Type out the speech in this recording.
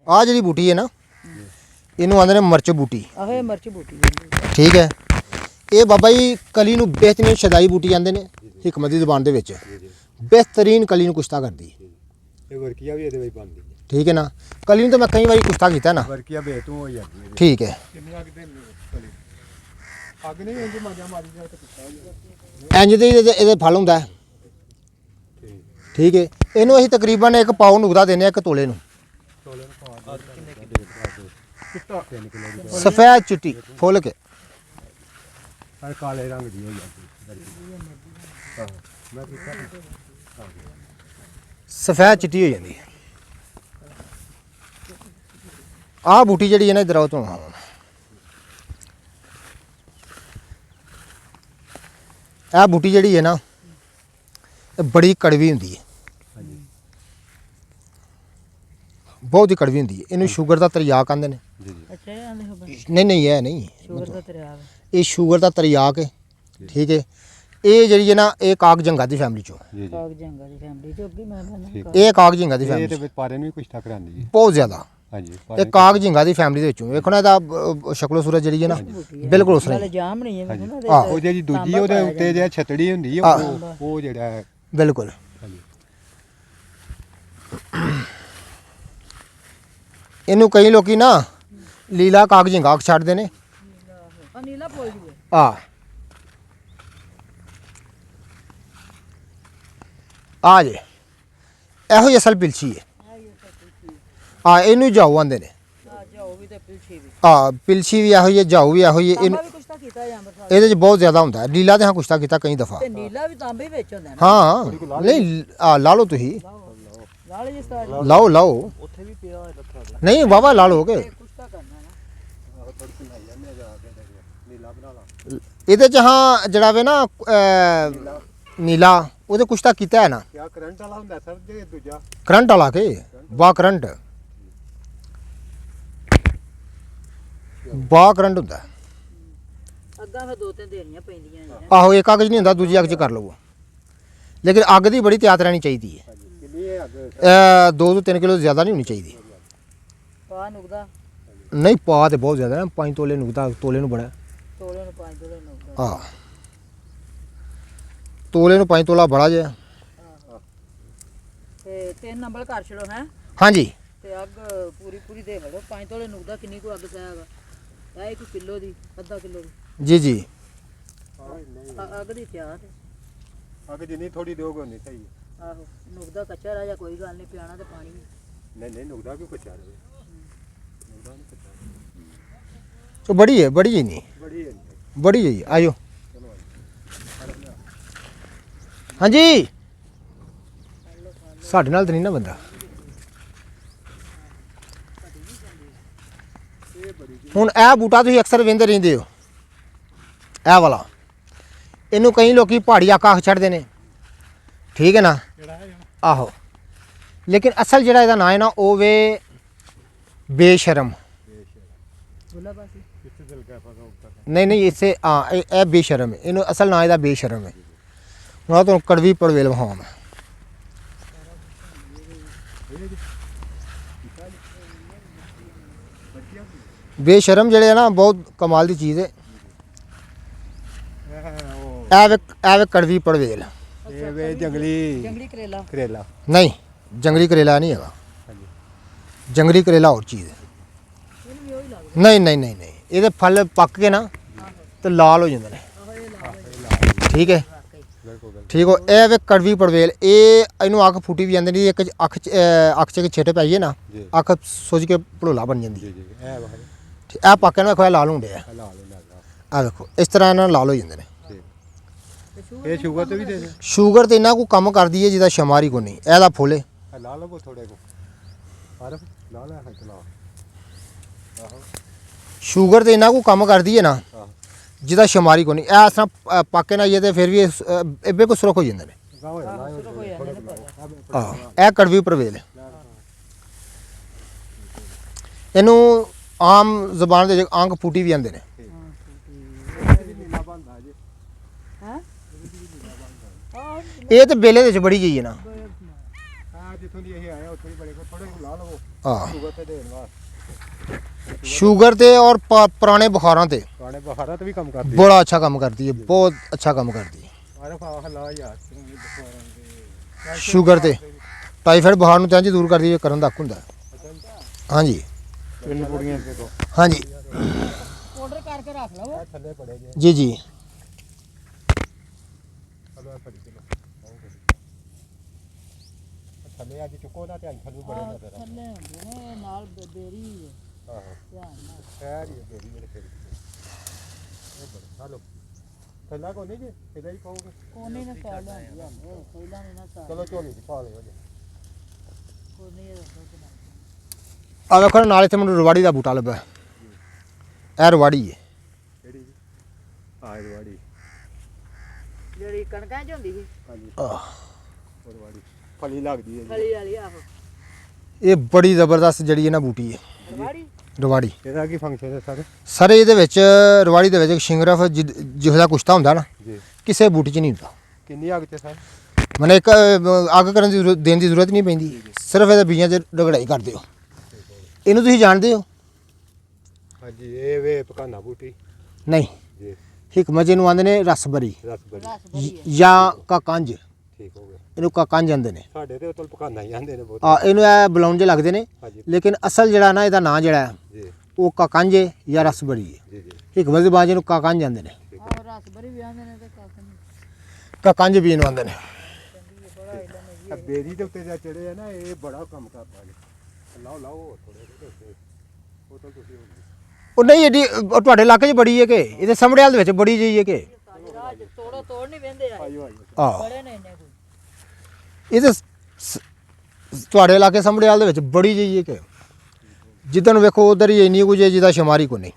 ਆ ਜਿਹੜੀ ਬੂਟੀ ਹੈ ਨਾ ਇਹਨੂੰ ਆਂਦੇ ਨੇ ਮਿਰਚ ਬੂਟੀ। ਆਹੇ ਮਿਰਚ ਬੂਟੀ ਠੀਕ ਹੈ। ਇਹ ਬਾਬਾ ਜੀ ਕਲੀ ਨੂੰ ਬਿਹਤਰੀਨ ਸ਼ਦਾਈ ਬੂਟੀ ਆਂਦੇ ਨੇ ਹਿਕਮਤ ਦੀ ਜ਼ੁਬਾਨ ਦੇ ਵਿੱਚ। ਬਿਹਤਰੀਨ ਕਲੀ ਨੂੰ ਕੁਸ਼ਤਾ ਕਰਦੀ ਇਹ ਵਰਕੀਆ ਵੀ ਇਹਦੇ ਵਿੱਚ ਬਣਦੀ ਹੈ। ਠੀਕ ਹੈ ਨਾ। ਕਲੀ ਨੂੰ ਤਾਂ ਮੈਂ ਕਈ ਵਾਰੀ ਕੁਸ਼ਤਾ ਕੀਤਾ ਨਾ। ਵਰਕੀਆ ਬੇਤੋਂ ਹੋ ਜਾਂਦੀ ਹੈ। ਠੀਕ ਹੈ। ਕਿੰਨੀ ਅੱਗ ਦੇ ਕਲੀ ਅੱਗ ਨਹੀਂ ਹੁੰਦੀ ਮਾਜਾ ਮਾਰੀ ਜਾ ਤੇ ਕੁੱਤਾ ਹੋ ਇੰਜ ਦੇ ਇਹਦੇ ਫਲ ਹੁੰਦਾ ਹੈ। ਠੀਕ ਹੈ। ਇਹਨੂੰ ਅਸੀਂ ਤਕਰੀਬਨ 1 ਪਾਉ ਨੁਕਦਾ ਦਿੰਦੇ ਹਾਂ 1 ਤੋਲੇ ਨੂੰ। ਸਫੈਦ ਚਿੱਟੀ ਫੁੱਲ ਕੇ ਕਾਲੇ ਰੰਗ ਦੀ ਹੋ ਜਾਂਦੀ ਮੈਂ ਸਫੈਦ ਚਿੱਟੀ ਹੋ ਜਾਂਦੀ ਹੈ। ਆਹ ਬੂਟੀ ਜਿਹੜੀ ਹੈ ਨਾ ਇਧਰ ਆਓ ਤੋਂ ਆਹ ਬੂਟੀ ਜਿਹੜੀ ਹੈ ਨਾ ਇਹ ਬੜੀ ਕੜਵੀ ਹੁੰਦੀ ਹੈ। ਬਹੁਤ ਹੀ ਕੜਵੀ ਹੁੰਦੀ ਹੈ। ਇਹਨੂੰ ਸ਼ੂਗਰ ਦਾ ਤਰੀਆਕ ਕਹਿੰਦੇ ਨੇ। ਅੱਛਾ ਆਂਦੇ ਹੋ ਨਹੀਂ ਇਹ ਨਹੀਂ ਸ਼ੂਗਰ ਦਾ ਤਰਿਆ ਇਹ ਸ਼ੂਗਰ ਦਾ ਤਰੀਆਕ ਹੈ। ਠੀਕ ਹੈ। ਇਹ ਜਿਹੜੀ ਹੈ ਨਾ ਇਹ ਕਾਗ ਜੰਗਾ ਦੀ ਫੈਮਿਲੀ ਚੋਂ। ਕਾਗ ਜੰਗਾ ਦੀ ਫੈਮਿਲੀ ਚੋਂ ਅੱਗੇ ਮੈਂ ਇਹ ਕਾਗ ਜੰਗਾ ਦੀ ਇਹ ਫੈਮਿਲੀ ਤੇ ਵਿੱਚ ਪਾਰੇ ਨੂੰ ਵੀ ਕੁਛ ਕਰਾਂਦੀ ਹੈ ਬਹੁਤ ਜ਼ਿਆਦਾ। ਹਾਂਜੀ ਇਹ ਕਾਗ ਜੰਗਾ ਦੀ ਫੈਮਿਲੀ ਦੇ ਵਿੱਚੋਂ ਵੇਖੋ ਨਾ ਇਹਦਾ ਸ਼ਕਲੋ ਸੂਰਤ ਜਿਹੜੀ ਹੈ ਨਾ ਬਿਲਕੁਲ ਉਸ ਨਾਲੇ ਤਰ੍ਹਾਂ ਜਾਮ ਨਹੀਂ ਹੈ ਵੇਖੋ ਆਹ ਉਹ ਜਿਹੜੀ ਦੂਜੀ ਉਹਦੇ ਉੱਤੇ ਜਿਹੜਾ ਛਤੜੀ ਹੁੰਦੀ ਹੈ ਉਹ ਜਿਹੜਾ ਹੈ ਬਿਲਕੁਲ। ਇਹਨੂੰ ਕਈ ਲੋਕੀ ਨਾ ਲੀਲਾ ਕਾਗ ਜੰਗਾ ਛੱਡਦੇ ਨੇ। ਆ ਨੀਲਾ ਫੁੱਲ ਜੂਏ ਆ ਆ ਜੇ ਇਹੋ ਹੀ ਅਸਲ ਪਿਲਛੀ ਹੈ। ਆ ਇਹਨੂੰ ਜਾਊ ਆਂਦੇ ਨੇ। ਆ ਜਾਓ ਵੀ ਤੇ ਪਿਲਛੀ ਵੀ ਆ ਪਿਲਛੀ ਵੀ ਇਹੋ ਹੀ ਹੈ ਜਾਊ ਵੀ ਇਹੋ ਹੀ ਹੈ। ਤਾਂਬਾ ਵੀ ਕੁਛ ਤਾਂ ਕੀਤਾ ਜਾਂ ਅੰਮ੍ਰਿਤਸਰ ਇਹਦੇ 'ਚ ਬਹੁਤ ਜ਼ਿਆਦਾ ਹੁੰਦਾ ਹੈ। ਲੀਲਾ ਤੇ ਹਾਂ ਕੁਛ ਤਾਂ ਕੀਤਾ ਕਈ ਦਫਾ। ਤੇ ਨੀਲਾ ਵੀ ਤਾਂਬੇ ਵਿੱਚ ਹੁੰਦਾ ਨਾ। ਹਾਂ ਨਹੀਂ ਆ ਲਾ ਲਓ ਤੁਸੀਂ ਲਾਲ ਜਿਸ ਤਰ੍ਹਾਂ ਲਾਓ ਉੱਥੇ ਵੀ ਪਿਆ ਹੈ ਲੱਥਾ ਨਹੀਂ ਬਾਬਾ ਲਾ ਲਓ ਕੇ ਕੁਛ ਤਾਂ ਕਰਨਾ ਨਾ। ਇਹਦੇ 'ਚ ਹਾਂ ਜਿਹੜਾ ਵੇ ਨਾ ਨੀਲਾ ਉਹਦੇ ਕੁਛ ਤਾਂ ਕੀਤਾ ਹੈ ਨਾ। ਕਿਆ ਕਰੰਟ ਵਾਲਾ ਹੁੰਦਾ ਸਰ ਜੇ ਦੂਜਾ ਕਰੰਟ ਵਾਲਾ ਕੇ ਬਾ ਕਰੰਟ ਹੁੰਦਾ। ਅੱਗਾ ਫਿਰ 2-3 ਦੇਣੀਆਂ ਪੈਂਦੀਆਂ ਨੇ। ਆਹੋ ਇੱਕ ਅੱਗ 'ਚ ਨਹੀਂ ਹੁੰਦਾ ਦੂਜੀ ਅੱਗ 'ਚ ਕਰ ਲਊਗਾ। ਲੇਕਿਨ ਅੱਗ ਦੀ ਬੜੀ ਤਿਆਤ ਰਹਿਣੀ ਚਾਹੀਦੀ ਹੈ। ਕਿੰਨੀ ਹੈ ਅੱਗ 2 ਤੋਂ 3 ਕਿਲੋ ਜ਼ਿਆਦਾ ਨਹੀਂ ਹੋਣੀ ਚਾਹੀਦੀ। ਪਾ ਨੁਕਦਾ ਨਹੀਂ ਪਾ ਤੇ ਬਹੁਤ ਜ਼ਿਆਦਾ ਨਾ 5 ਤੋਲੇ ਨੁਕਦਾ ਤੋਲੇ ਨੂੰ ਬੜਾ। ਤੋਲੇ ਨੂੰ 5 ਤੋਲੇ ਨੁਕਦਾ ਹਾਂ ਤੋਲੇ ਨੂੰ 5 ਤੋਲਾ ਬੜਾ ਜਿਹਾ। ਤੇ 3 ਨੰਬਰ ਕਰ ਛੜੋ ਹੈ ਹਾਂਜੀ ਤੇ ਅੱਗ ਪੂਰੀ ਦੇ ਵੜੋ 5 ਤੋਲੇ ਨੁਕਦਾ ਕਿੰਨੀ ਕੋ ਅੱਗ ਪਾਏਗਾ ਇਹ 1 ਕਿਲੋ ਦੀ ਅੱਧਾ ਕਿਲੋ ਦੀ ਜੀ ਅੱਗ ਦੀ ਤਿਆਰ ਅੱਗ ਜਿੰਨੀ ਥੋੜੀ ਦਿਓਗੇ ਉਨੀ ਸਹੀ ਹੈ। ਆਹੋ ਨੁਕਦਾ ਕੱਚਾ ਰਹਿ ਜਾ ਕੋਈ ਗੱਲ ਨਹੀਂ ਪਿਆਣਾ ਤੇ ਪਾਣੀ ਨਹੀਂ ਨੁਕਦਾ ਕਿਉਂ ਕੱਚਾ ਰਹੇ तो बड़ी है नहीं बड़ी है आयो। हाँ जी साढ़े नाल तो नहीं ना बंदा हुण ए बूटा तुसीं अक्सर वेंदे रहिंदे हो ए वाला इनू कई लोग पहाड़ी आका छड्डदे ने। ठीक है ना आहो लेकिन असल जिहड़ा इहदा नाम है ना ओ वे बेशरम। नहीं इससे हाँ यह बेशरम है। इनू असल ना ਇਹਦਾ बेशरम है। मैं तो कड़वी पड़वेल वहां मैं बेशरम जड़े ना बहुत कमाल की चीज़ है। ए वे कड़वी पड़वेल जंगली करेला नहीं जंगली करेला नहीं है। जंगली करेला और चीज़ है। नहीं ਇਹਦੇ फल पक के ना तो लाल हो जाते हैं। ठीक है ठीक हो ਇਹ ਵੇ ਕੜਵੀ ਪੜਵੇਲ ਇਹਨੂੰ ਅੱਖ ਫੂਟੀ ਵੀ ਜਾਂਦੀ ਨਹੀਂ। ਇੱਕ ਅੱਖ 'ਚ ਛੇਟੇ ਪੈ ਜਾਈਏ ਨਾ ਅੱਖ ਸੁੱਜ ਕੇ ਭੜੋਲਾ ਬਣ ਜਾਂਦੀ ਹੈ। ਇਹ ਪੱਕ ਕੇ ਨਾ ਵੇਖੋ ਲਾਲ ਹੁੰਦੇ ਆ। ਆ ਵੇਖੋ ਇਸ ਤਰ੍ਹਾਂ ਇਹਨਾਂ ਲਾਲ ਹੋ ਜਾਂਦੇ ਨੇ। ਇਹ ਸ਼ੂਗਰ ਤੇ ਵੀ ਦੇ ਦੇ ਸ਼ੂਗਰ ਤੇ ਇਹਨਾਂ ਕੋ ਕੰਮ ਕਰਦੀ ਹੈ ਜਿਹਦਾ ਸ਼ਮਾਰੀ ਕੋ ਨਹੀਂ। ਇਹਦਾ ਫੁੱਲ ਹੈ ਲਾ ਲਓ ਥੋੜੇ ਕੋ ਆਰਫ ਲਾ ਲੈ ਹਟਲਾ ਸ਼ੂਗਰ ਤੇ ਇਹਨਾਂ ਕੋ ਕੰਮ ਕਰਦੀ ਹੈ ਨਾ ਜਿਹਦਾ ਸ਼ਮਾਰੀ ਕੋ ਨਹੀਂ। ਇਹ ਇਸ ਤਰ੍ਹਾਂ ਪੱਕ ਕੇ ਨਾ ਇਹ ਤੇ ਫਿਰ ਵੀ ਇਹ ਬਿਲਕੁਲ ਸੁਰਖ ਹੋ ਜਾਂਦੇ ਨੇ। ਹਾਂ ਇਹ ਕੜਵੀ ਪੜਵੇਲ ਇਹਨੂੰ ਆਮ ਜ਼ਬਾਨ ਦੇ ਅੰਗ ਫੂਟੀ ਵੀ ਜਾਂਦੇ ਨੇ। ਇਹ ਤੇ ਬੇਲੇ ਦੇ ਚ ਬੜੀ ਗਈ ਹੈ ਨਾ। ਜਿੱਥੋਂ ਦੀ ਇਹ ਆਇਆ ਉੱਥੋਂ ਦੀ ਬੜੇ ਕੋ ਥੋੜੇ ਲਾ ਲਵੋ ਹਾਂ ਸ਼ੂਗਰ ਤੇ ਦੇਣ ਵਾਸਤੇ ਸ਼ੂਗਰ ਤੇ ਔਰ ਪੁਰਾਣੇ ਬੁਖਾਰਾਂ ਤੇ ਗਾਣੇ ਬਹਾਰਾ ਤੇ ਵੀ ਕੰਮ ਕਰਦੀ ਬੜਾ ਅੱਛਾ ਕੰਮ ਕਰਦੀ ਹੈ, ਬਹੁਤ ਅੱਛਾ ਕੰਮ ਕਰਦੀ ਹੈ। ਆਰੇ ਫਾ ਹਲਾ ਯਾਰ ਬੁਖਾਰਾਂ ਦੇ ਸ਼ੂਗਰ ਤੇ ਟਾਈਫਾਇਡ ਬੁਖਾਰ ਨੂੰ ਤਾਂ ਇੰਝ ਦੂਰ ਕਰਦੀ ਹੈ, ਕਰਨ ਦਾ ਹੱਕ ਹੁੰਦਾ। ਹਾਂਜੀ ਤਿੰਨ ਕੁੜੀਆਂ ਤੇ ਦੋ ਹਾਂਜੀ ਆਰਡਰ ਕਰਕੇ ਰੱਖ ਲਵੋ। ਥੱਲੇ ਪੜੇ ਜੇ ਜੀ ਜੀ ਹਲੋ ਫੜੀ ਚਲੋ ਥੱਲੇ ਅੱਜ ਚੁੱਕੋ ਨਾ ਧਿਆਨ ਥੱਲੇ ਬੜੇ ਨਾ ਤੇਰਾ ਥੱਲੇ ਹੁੰਦੇ ਨੇ ਨਾਲ ਬੇਰੀ ਆਹੋ ਧਿਆਨ ਨਾਲ। ਖੈਰ ਹੀ ਬੇਰੀ ਮੇਰੇ ਫਿਰ ਹਲੋ ਥੱਲਾ ਕੋ ਨਹੀਂ ਜੀ ਇਹਦਾ ਹੀ ਪਾਓਗੇ ਕੋਨੇ ਨੇ ਪਾ ਲਿਆ ਪਹਿਲਾਂ ਨਹੀਂ ਨਾ ਸਾਰ ਚਲੋ ਝੋਲੀ ਚ ਪਾ ਲਿਓ ਜੀ ਕੋਨੇ ਦਾ ਦੁੱਧ ਨਾਲ। ਆ ਵੇਖੋ ਨਾਲ ਇੱਥੇ ਮੈਨੂੰ ਰਵਾੜੀ ਦਾ ਬੂਟਾ ਲੱਭਾ, ਇਹ ਰਵਾੜੀ ਹੈ। ਕਿਹੜੀ ਜੀ ਰਵਾੜੀ ਜਿਹੜੀ ਕਣਕਾਂ ਚ ਹੁੰਦੀ ਸੀ ਹਾਂਜੀ ਆਹ, ਰਵਾੜੀ ਫਲੀ ਲੱਗਦੀ ਹੈ ਜੀ ਫਲੀ ਵਾਲੀ ਆਹੋ ਇਹ ਬੜੀ ਜ਼ਬਰਦਸਤ ਜਿਹੜੀ ਹੈ ਨਾ ਬੂਟੀ ਹੈ ਰਵਾੜੀ। ਰਵਾੜੀ। ਇਹਦਾ ਕੀ ਫੰਕਸ਼ਨ ਹੈ ਸਰ ਸਰ ਇਹਦੇ ਵਿੱਚ ਰਵਾੜੀ ਦੇ ਵਿੱਚ ਇੱਕ ਸ਼ਿੰਗਰਫ ਜਿਹੋ ਜਿਹਾ ਕੁਛਤਾ ਹੁੰਦਾ ਨਾ, ਜੀ ਕਿਸੇ ਬੂਟੀ 'ਚ ਨਹੀਂ ਹੁੰਦਾ। ਕਿੰਨੀ ਅੱਗ ਤੇ ਸਰ ਮਨੇ ਇੱਕ ਅੱਗ ਕਰਨ ਦੀ ਦੇਣ ਦੀ ਜ਼ਰੂਰਤ ਨਹੀਂ ਪੈਂਦੀ, ਸਿਰਫ ਇਹਦੇ ਬੀਜਾਂ 'ਚ ਰਗੜਾਈ ਕਰ ਦਿਓ। ਇਹਨੂੰ ਤੁਸੀਂ ਜਾਣਦੇ ਹੋ? ਹਾਂਜੀ ਇਹ ਵੇ ਪਕਾਨਾ ਬੂਟੀ ਨਹੀਂ, ਜੀ ਹਿਕਮਤ ਜਿਹਨੂੰ ਆਉਂਦੇ ਨੇ ਰਸਬਰੀ ਰਸਬਰੀ ਰਸ ਬੜੀ ਹੈ। ਜਾਂ ਕਾਕੰਜ, ਠੀਕ ਹੋ ਗਿਆ ਇਹਨੂੰ ਕਾਕੰਜ ਜਾਂਦੇ ਨੇ। ਸਾਡੇ ਤੇ ਉਤਲ ਪਕਾਨਾ ਹੀ ਆਂਦੇ ਨੇ ਬਹੁਤ ਆ ਇਹਨੂੰ ਇਹ ਬੁਲਾਉਣ ਜੇ ਲੱਗਦੇ ਨੇ, ਹਾਂਜੀ ਲੇਕਿਨ ਅਸਲ ਜਿਹੜਾ ਨਾ ਇਹਦਾ ਨਾਂ ਜਿਹੜਾ ਹੈ ਜੀ ਉਹ ਕਾਕੰਜ ਹੈ ਜਾਂ ਰਸਬਰੀ ਹੈ। ਜੀ ਜੀ ਹਿਕਮਤ ਦੀ ਬਾਜ ਇਹਨੂੰ ਕਾਕੰਜ ਜਾਂਦੇ ਨੇ, ਆਹੋ ਰਸ ਬੜੀ ਵੀ ਆਂਦੇ ਨੇ ਤੇ ਕੱਖ ਨਹੀਂ ਕਾਕੰਜ ਵੀ ਇਹਨੂੰ ਆਉਂਦੇ ਨੇ। ਚੰਗੀ ਹੈ, ਬੜਾ ਇਹਨਾਂ ਨੇ ਇਹ ਬੇਰੀ ਦੇ ਉੱਤੇ ਜਿਹੜਾ ਚੜੇ ਆ ਨਾ ਇਹ ਬੜਾ ਕੰਮ ਕਰਦਾ ਜੀ ਲਾਓ ਲਾਓ ਥੋੜੇ ਜਿਹੇ ਉੱਤੇ ਉਹ ਤਾਂ ਤੁਸੀਂ ਉਹ ਨਹੀਂ ਏਡੀ ਉਹ ਤੁਹਾਡੇ ਇਲਾਕੇ 'ਚ ਬੜੀ ਹੈ ਕਿ ਇਹਦੇ ਸਮੜਿਆਲ ਦੇ ਵਿੱਚ ਬੜੀ ਜਿਹੀ ਹੈ ਕਿ? ਸਾਡੇ ਰਾਹ ਚ ਤੋੜੋ ਤੋੜ ਨਹੀਂ ਵੰਦੇ ਆਏ ਆਇਓ ਆਹ ਬੜੇ ਨੇ ਇੰਨੇ ਕੋਈ। ਇਹਦੇ ਤੁਹਾਡੇ ਇਲਾਕੇ ਸਮੜਿਆਲ ਦੇ ਵਿੱਚ ਬੜੀ ਜਿਹੀ ਹੈ ਕਿ ਜਿੱਦਣ ਵੇਖੋ ਉਧਰ ਹੀ ਇੰਨੀ ਕੁਝ ਹੈ ਜਿਹਦਾ ਸ਼ੁਮਾਰੀ ਕੋ ਨਹੀਂ।